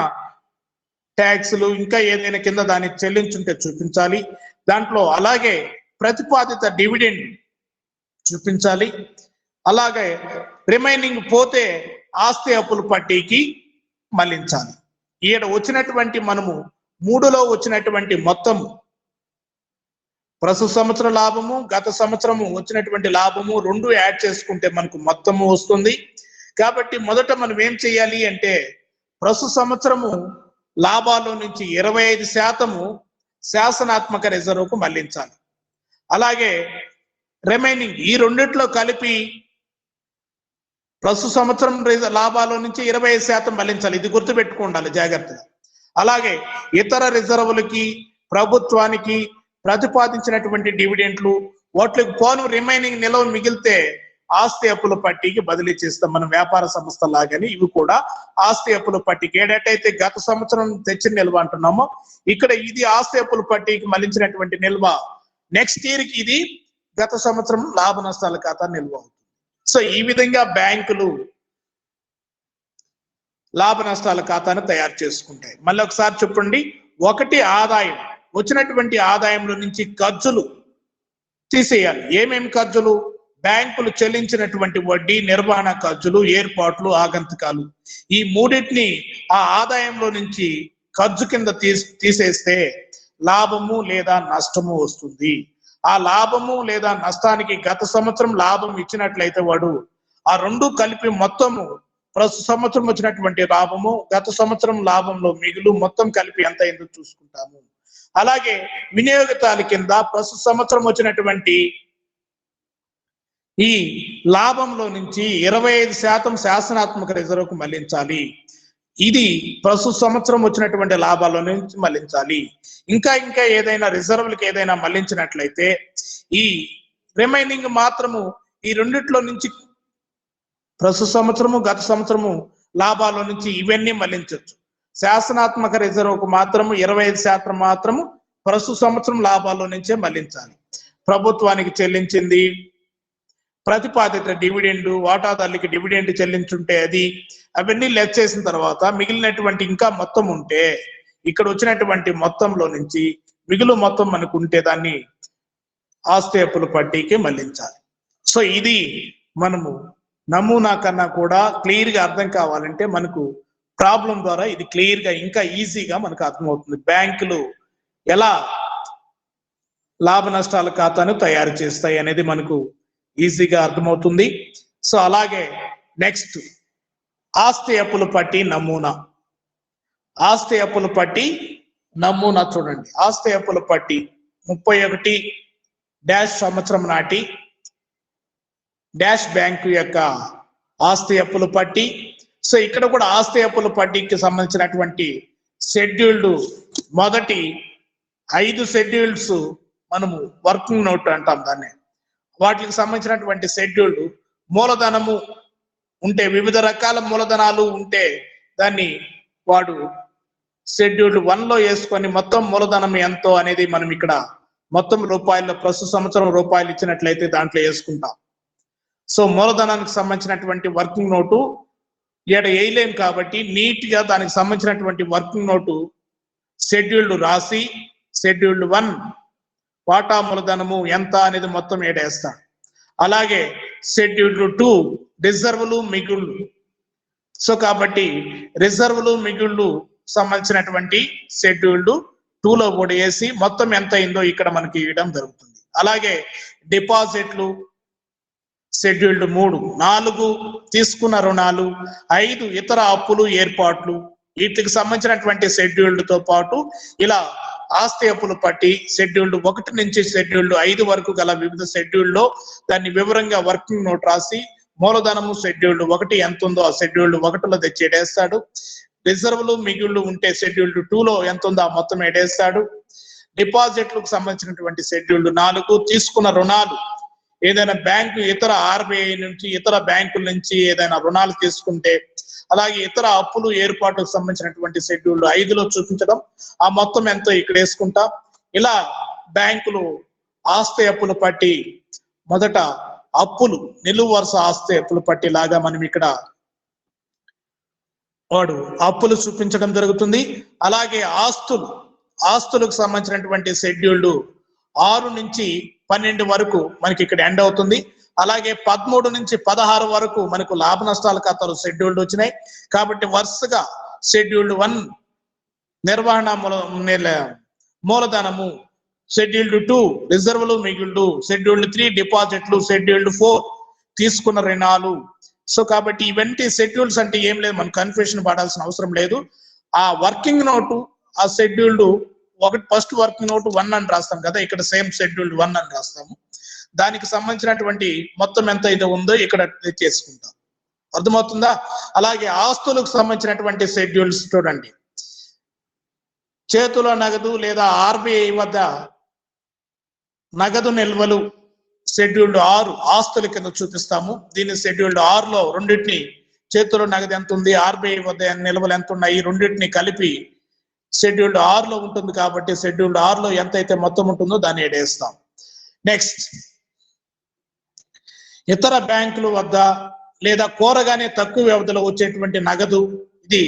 ట్యాక్సులు ఇంకా ఏదైనా కింద దాన్ని చెల్లించుంటే చూపించాలి. దాంట్లో అలాగే ప్రతిపాదిత డివిడెండ్ చూపించాలి. అలాగే రిమైనింగ్ పోతే ఆస్తి అప్పుల పట్టీకి మళ్లించాలి. ఈడ వచ్చినటువంటి మనము 3లో వచ్చినటువంటి మొత్తం ప్రస్తుత సంవత్సరం లాభము గత సంవత్సరము వచ్చినటువంటి లాభము 2 యాడ్ చేసుకుంటే మనకు మొత్తము వస్తుంది. కాబట్టి మొదట మనం ఏం చేయాలి అంటే ప్రస్తుత సంవత్సరము లాభాల్లో నుంచి 25% శాసనాత్మక రిజర్వుకు మళ్లించాలి. అలాగే రిమైనింగ్ ఈ రెండిట్లో కలిపి ప్రస్తుత సంవత్సరం లాభాల నుంచి 25% మళ్లించాలి. ఇది గుర్తుపెట్టుకోండి జాగ్రత్తగా. అలాగే ఇతర రిజర్వులకి ప్రభుత్వానికి ప్రతిపాదించినటువంటి డివిడెంట్లు వాటికి పోను రిమైనింగ్ నిల్వ మిగిలితే ఆస్తి అప్పుల పట్టీకి బదిలీ చేస్తాం. మనం వ్యాపార సంస్థ లాగానే ఇవి కూడా ఆస్తి అప్పుల పట్టీకి ఏదైతే గత సంవత్సరం తెచ్చిన నిల్వ అంటున్నామో ఇక్కడ ఇది ఆస్తి అప్పుల పట్టీకి మళ్లించినటువంటి నిల్వ. నెక్స్ట్ ఇయర్ కి ఇది గత సంవత్సరం లాభ నష్టాల ఖాతా నిల్వ అవుతుంది. సో ఈ విధంగా బ్యాంకులు లాభ నష్టాల ఖాతాను తయారు చేసుకుంటాయి. మళ్ళీ ఒకసారి చెప్పండి. 1 ఆదాయం, వచ్చినటువంటి ఆదాయంలో నుంచి ఖర్చులు తీసేయాలి. ఏమేమి ఖర్చులు? బ్యాంకులు చెల్లించినటువంటి వడ్డీ, నిర్వహణ ఖర్చులు, ఏర్పాట్లు, ఆగంతుకాలు, ఈ మూడింటిని ఆ ఆదాయంలో నుంచి ఖర్చు కింద తీసేస్తే లాభము లేదా నష్టము వస్తుంది. ఆ లాభము లేదా నష్టానికి గత సంవత్సరం లాభం ఇచ్చినట్లయితే వాడు ఆ 2 కలిపి మొత్తము ప్రస్తుత సంవత్సరం వచ్చినటువంటి లాభము గత సంవత్సరం లాభంలో మిగులు మొత్తం కలిపి ఎంత అయిందో చూసుకుంటాము. అలాగే వినియోగతాల కింద ప్రస్తుత సంవత్సరం వచ్చినటువంటి ఈ లాభంలో నుంచి 25% శాసనాత్మక రిజర్వుకు మళ్లించాలి. ఇది ప్రస్తుత సంవత్సరం వచ్చినటువంటి లాభాల నుంచి మళ్లించాలి. ఇంకా ఏదైనా రిజర్వులకు ఏదైనా మళ్లించినట్లయితే ఈ రిమైనింగ్ మాత్రము ఈ రెండిట్లో నుంచి ప్రస్తుత సంవత్సరము గత సంవత్సరము లాభాల నుంచి ఇవన్నీ మళ్లించవచ్చు. శాసనాత్మక రిజర్వుకు మాత్రము 25% మాత్రము ప్రస్తుత సంవత్సరం లాభాల్లో నుంచే మళ్లించాలి. ప్రభుత్వానికి చెల్లించింది, ప్రతిపాదిత డివిడెండ్, వాటాదారులకి డివిడెండ్ చెల్లించుంటే అది అవన్నీ లెస్ చేసిన తర్వాత మిగిలినటువంటి ఇంకా మొత్తం ఉంటే ఇక్కడ వచ్చినటువంటి మొత్తంలో నుంచి మిగులు మొత్తం మనకు ఉంటే దాన్ని ఆస్తి అప్పుల పట్టీకి మళ్లించాలి. సో ఇది మనము నమూనా కన్నా కూడా క్లియర్ గా అర్థం కావాలంటే మనకు ప్రాబ్లం ద్వారా ఇది క్లియర్ గా ఇంకా ఈజీగా మనకు అర్థమవుతుంది. బ్యాంకులు ఎలా లాభ నష్టాల ఖాతాను తయారు చేస్తాయి అనేది మనకు ఈజీగా అర్థమవుతుంది. సో అలాగే నెక్స్ట్ ఆస్తి అప్పుల పట్టీ నమూనా. ఆస్తి అప్పుల పట్టీ నమూనా చూడండి. ఆస్తి అప్పుల పట్టీ 31 సంవత్సరం నాటి డాష్ బ్యాంకు యొక్క ఆస్తి అప్పుల పట్టీ. సో ఇక్కడ కూడా ఆస్తి అప్పుల పట్టీకి సంబంధించినటువంటి షెడ్యూల్డ్ మొదటి 5 షెడ్యూల్స్ మనము వర్కింగ్ నోట్ అంటాం దాన్ని. వాటికి సంబంధించినటువంటి షెడ్యూల్డ్ మూలధనము ఉంటే వివిధ రకాల మూలధనాలు ఉంటే దాన్ని వాడు షెడ్యూల్డ్ 1లో వేసుకొని మొత్తం మూలధనం ఎంతో అనేది మనం ఇక్కడ మొత్తం రూపాయల్లో ప్రస్తుత సంవత్సరం రూపాయలు ఇచ్చినట్లయితే దాంట్లో వేసుకుంటాం. సో మూలధనానికి సంబంధించినటువంటి వర్కింగ్ నోటు ఇక్కడ వేయలేం కాబట్టి నీట్ గా దానికి సంబంధించినటువంటి వర్కింగ్ నోటు షెడ్యూల్డ్ రాసి షెడ్యూల్డ్ 1 వాటా మూలధనము ఎంత అనేది మొత్తం ఏడేస్తాడు. అలాగే షెడ్యూల్డ్ 2 రిజర్వులు మిగుళ్ళు. సో కాబట్టి రిజర్వులు మిగుళ్ళు సంబంధించినటువంటి షెడ్యూల్డ్ 2లో కూడా వేసి మొత్తం ఎంత అయిందో ఇక్కడ మనకి ఇవ్వడం జరుగుతుంది. అలాగే డిపాజిట్లు, షెడ్యూల్డ్ 3, 4 తీసుకున్న రుణాలు, 5 ఇతర అప్పులు ఏర్పాట్లు, వీటికి సంబంధించినటువంటి షెడ్యూల్డ్ తో పాటు ఇలా ఆస్తి అప్పులు పట్టి షెడ్యూల్డ్ 1 నుంచి షెడ్యూల్డ్ 5 వరకు గల వివిధ షెడ్యూల్ లో దాన్ని వివరంగా వర్కింగ్ నోట్ రాసి మూలధనము షెడ్యూల్డ్ 1 ఎంత ఉందో ఆ షెడ్యూల్డ్ 1లో తెచ్చి ఎడేస్తాడు. రిజర్వులు మిగుళ్ళు ఉంటే షెడ్యూల్డ్ 2లో ఎంత ఉందో ఆ మొత్తం ఎడేస్తాడు. డిపాజిట్లకు సంబంధించినటువంటి షెడ్యూల్డ్ 4, తీసుకున్న రుణాలు ఏదైనా బ్యాంకు ఇతర ఆర్బీఐ నుంచి ఇతర బ్యాంకుల నుంచి ఏదైనా రుణాలు తీసుకుంటే, అలాగే ఇతర అప్పులు ఏర్పాటుకు సంబంధించినటువంటి షెడ్యూల్ 5లో చూపించడం, ఆ మొత్తం ఎంతో ఇక్కడ వేసుకుంటాం. ఇలా బ్యాంకులు ఆస్తి అప్పులు పట్టి మొదట అప్పులు నిలువు వరుస ఆస్తి అప్పులు పట్టి లాగా మనం ఇక్కడ వాడు అప్పులు చూపించడం జరుగుతుంది. అలాగే ఆస్తులకు సంబంధించినటువంటి షెడ్యూల్డ్ 6 నుంచి 12 వరకు మనకి ఇక్కడ ఎండ్ అవుతుంది. అలాగే 13 నుంచి 16 వరకు మనకు లాభ నష్టాల ఖాతాలు షెడ్యూల్డ్ వచ్చినాయి. కాబట్టి వరుసగా షెడ్యూల్డ్ 1 నిర్వహణ మూలధనము, షెడ్యూల్డ్ 2 రిజర్వులు మిగుళ్ళు, షెడ్యూల్డ్ 3 డిపాజిట్లు, షెడ్యూల్డ్ 4 తీసుకున్న రుణాలు. సో కాబట్టి ఇవన్నీ షెడ్యూల్స్ అంటే ఏం లేదు, మనం కన్ఫ్యూషన్ పడాల్సిన అవసరం లేదు. ఆ వర్కింగ్ నోటు ఆ షెడ్యూల్డ్ 1 ఫస్ట్ వర్కింగ్ నోటు 1 అని రాస్తాం కదా, ఇక్కడ సేమ్ షెడ్యూల్డ్ 1 అని రాస్తాము. దానికి సంబంధించినటువంటి మొత్తం ఎంత అయితే ఉందో ఇక్కడ చేసుకుంటాం. అర్థమవుతుందా? అలాగే ఆస్తులకు సంబంధించినటువంటి షెడ్యూల్స్ చూడండి. చేతుల నగదు లేదా ఆర్బీఐ వద్ద నగదు నిల్వలు షెడ్యూల్డ్ 6 ఆస్తుల కింద చూపిస్తాము. దీన్ని షెడ్యూల్డ్ 6లో రెండింటిని చేతుల నగదు ఎంత ఉంది, ఆర్బీఐ వద్ద నిల్వలు ఎంత ఉన్నాయి, రెండింటిని కలిపి షెడ్యూల్డ్ 6లో ఉంటుంది. కాబట్టి షెడ్యూల్డ్ 6లో ఎంత అయితే మొత్తం ఉంటుందో దాన్ని ఎడేస్తాం. నెక్స్ట్, ఇతర బ్యాంకుల వద్ద లేదా కోరగానే తక్కువ వ్యవధిలో వచ్చేటువంటి నగదు, ఇది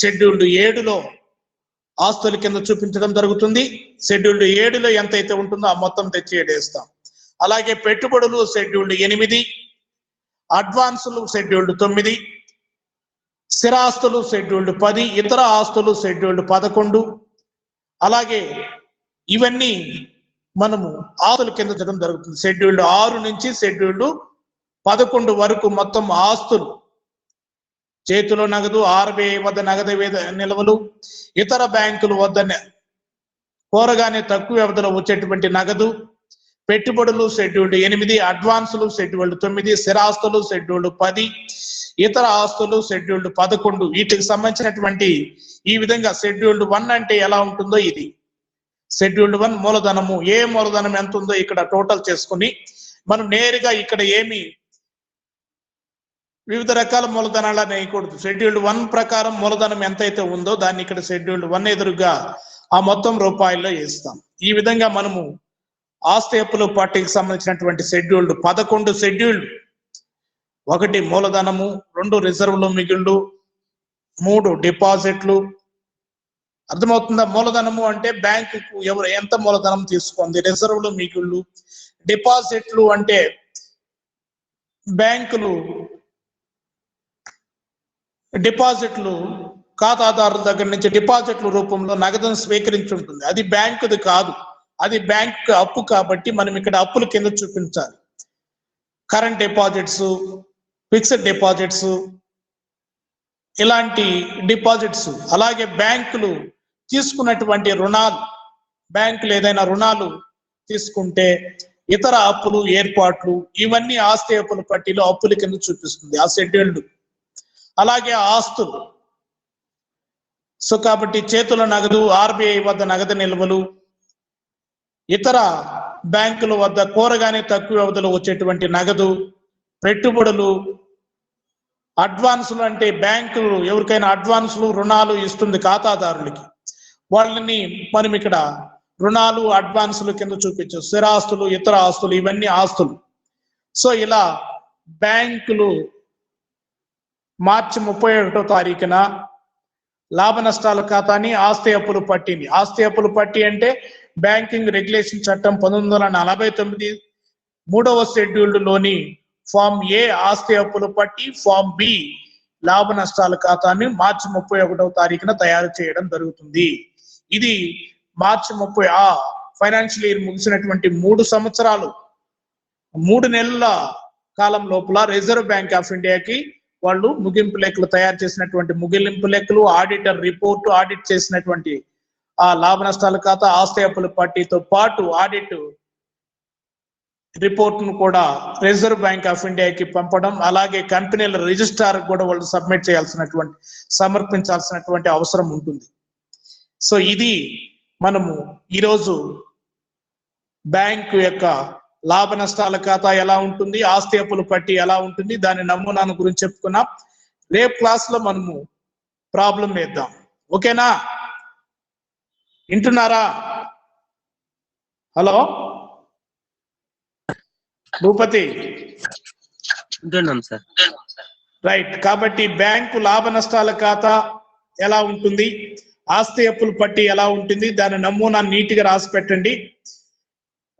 షెడ్యూల్డ్ 7లో ఆస్తుల కింద చూపించడం జరుగుతుంది. షెడ్యూల్డ్ 7లో ఎంత అయితే ఉంటుందో ఆ మొత్తం తెచ్చి ఎడేస్తాం. అలాగే పెట్టుబడులు షెడ్యూల్డ్ 8, అడ్వాన్సులు షెడ్యూల్డ్ 9, స్థిరాస్తులు షెడ్యూల్డ్ 10, ఇతర ఆస్తులు షెడ్యూల్డ్ 11. అలాగే ఇవన్నీ మనము ఆస్తుల కింద చదవడం జరుగుతుంది. షెడ్యూల్డ్ 6 నుంచి షెడ్యూల్డ్ 11 వరకు మొత్తం ఆస్తులు, చేతిలో నగదు, ఆర్బీఐ వద్ద నగదు నిల్వలు, ఇతర బ్యాంకుల వద్ద కోరగానే తక్కువ వ్యవధిలో వచ్చేటువంటి నగదు, పెట్టుబడులు షెడ్యూల్డ్ 8, అడ్వాన్సులు షెడ్యూల్డ్ 9, స్థిరాస్తులు షెడ్యూల్డ్ 10, ఇతర ఆస్తులు షెడ్యూల్డ్ 11. వీటికి సంబంధించినటువంటి ఈ విధంగా షెడ్యూల్డ్ 1 అంటే ఎలా ఉంటుందో ఇది షెడ్యూల్డ్ 1 మూలధనము, ఏ మూలధనం ఎంత ఉందో ఇక్కడ టోటల్ చేసుకుని మనం నేరుగా ఇక్కడ ఏమి వివిధ రకాల మూలధనాలు అనేయకూడదు. షెడ్యూల్డ్ 1 ప్రకారం మూలధనం ఎంతైతే ఉందో దాన్ని ఇక్కడ షెడ్యూల్డ్ 1 ఎదురుగా ఆ మొత్తం రూపాయల్లో వేస్తాం. ఈ విధంగా మనము ఆస్తి అప్పులు పట్టికి సంబంధించినటువంటి షెడ్యూల్డ్ 11 షెడ్యూల్డ్ 1 మూలధనము, 2 రిజర్వులు మిగుళ్ళు, 3 డిపాజిట్లు. అర్థమవుతుందా? మూలధనము అంటే బ్యాంకుకు ఎవరు ఎంత మూలధనం తీసుకుంది, రిజర్వులు మిగుళ్ళు. డిపాజిట్లు అంటే బ్యాంకులు డిపాజిట్లు ఖాతాదారుల దగ్గర నుంచి డిపాజిట్ల రూపంలో నగదును స్వీకరించి ఉంటుంది. అది బ్యాంకుది కాదు, అది బ్యాంకు అప్పు. కాబట్టి మనం ఇక్కడ అప్పుల కింద చూపించాలి. కరెంట్ డిపాజిట్స్, ఫిక్స్డ్ డిపాజిట్స్, ఇలాంటి డిపాజిట్స్. అలాగే బ్యాంకులు తీసుకున్నటువంటి రుణాలు, బ్యాంకులు ఏదైనా రుణాలు తీసుకుంటే ఇతర అప్పులు ఏర్పాట్లు, ఇవన్నీ ఆస్తి అప్పుల పట్టిలో అప్పుల కింద చూపిస్తుంది ఆ షెడ్యూల్డ్. అలాగే ఆస్తులు. సో కాబట్టి చేతుల నగదు, ఆర్బీఐ వద్ద నగదు నిల్వలు, ఇతర బ్యాంకుల వద్ద కోరగానే తక్కువ వ్యవధిలో వచ్చేటువంటి నగదు, పెట్టుబడులు, అడ్వాన్సులు అంటే బ్యాంకులు ఎవరికైనా అడ్వాన్సులు రుణాలు ఇస్తుంది ఖాతాదారులకి, వాళ్ళని మనం ఇక్కడ రుణాలు అడ్వాన్సులు కింద చూపించు. స్థిరాస్తులు, ఇతర ఆస్తులు, ఇవన్నీ ఆస్తులు. సో ఇలా బ్యాంకులు మార్చి 31వ తారీఖున లాభ నష్టాల ఖాతాని, ఆస్తి అప్పులు పట్టిని, ఆస్తి అప్పులు పట్టి అంటే బ్యాంకింగ్ రెగ్యులేషన్ చట్టం 1949 3వ షెడ్యూల్డ్ లోని ఫామ్ ఏ ఆస్తి అప్పులు పట్టి, ఫామ్ బి లాభ నష్టాల ఖాతాని మార్చి 31వ తారీఖున తయారు చేయడం జరుగుతుంది. ఇది మార్చి 30 ఫైనాన్షియల్ ఇయర్ ముగిసినటువంటి 3 సంవత్సరాలు 3 నెలల కాలం లోపల రిజర్వ్ బ్యాంక్ ఆఫ్ ఇండియాకి వాళ్ళు ముగింపు లెక్కలు తయారు చేసినటువంటి ముగింపు లెక్కలు, ఆడిటర్ రిపోర్టు, ఆడిట్ చేసినటువంటి ఆ లాభ నష్టాల ఖాతా, ఆస్తి అప్పుల పట్టితో పాటు ఆడిట్ రిపోర్ట్ ను కూడా రిజర్వ్ బ్యాంక్ ఆఫ్ ఇండియాకి పంపడం, అలాగే కంపెనీల రిజిస్ట్రార్ కూడా వాళ్ళు సమర్పించాల్సినటువంటి అవసరం ఉంటుంది. సో ఇది మనము ఈరోజు బ్యాంకు యొక్క లాభ నష్టాల ఖాతా ఎలా ఉంటుంది, ఆస్తి అప్పుల పట్టి ఎలా ఉంటుంది, దాని నమూనాను గురించి చెప్పుకున్నాం. రేపు క్లాస్ లో మనము ప్రాబ్లం వేద్దాం. ఓకేనా? వింటున్నారా? హలో భూపతి? వింటున్నాం సార్. రైట్. కాబట్టి బ్యాంకు లాభ నష్టాల ఖాతా ఎలా ఉంటుంది, ఆస్తి అప్పుల పట్టి ఎలా ఉంటుంది, దాని నమూనా నీట్గా రాసి పెట్టండి.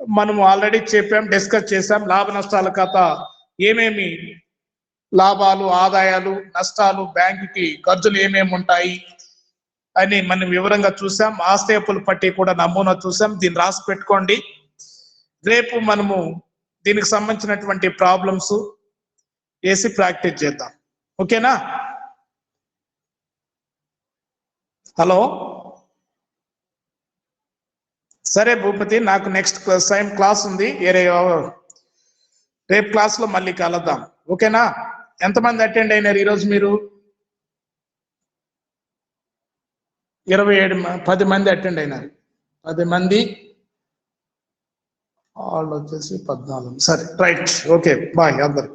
మనము ఆల్రెడీ చెప్పాం, డిస్కస్ చేసాం. లాభ నష్టాల ఖాతా ఏమేమి లాభాలు, ఆదాయాలు, నష్టాలు, బ్యాంకుకి ఖర్చులు ఏమేమి ఉంటాయి అని మనం వివరంగా చూసాం. ఆస్తి అప్పుల పట్టి కూడా నమూనా చూసాం. దీన్ని రాసి పెట్టుకోండి. రేపు మనము దీనికి సంబంధించినటువంటి ప్రాబ్లమ్స్ వేసి ప్రాక్టీస్ చేద్దాం. ఓకేనా? హలో సరే భూపతి, నాకు నెక్స్ట్ టైం క్లాస్ ఉంది, రేపు క్లాస్ లో మళ్ళీ కలుద్దాం. ఓకేనా? ఎంతమంది అటెండ్ అయినారు ఈరోజు? మీరు 10 మంది అటెండ్ అయినారు. 10 మంది, వాళ్ళు వచ్చేసి 14. సరే, రైట్, ఓకే, బాయ్ అందరు.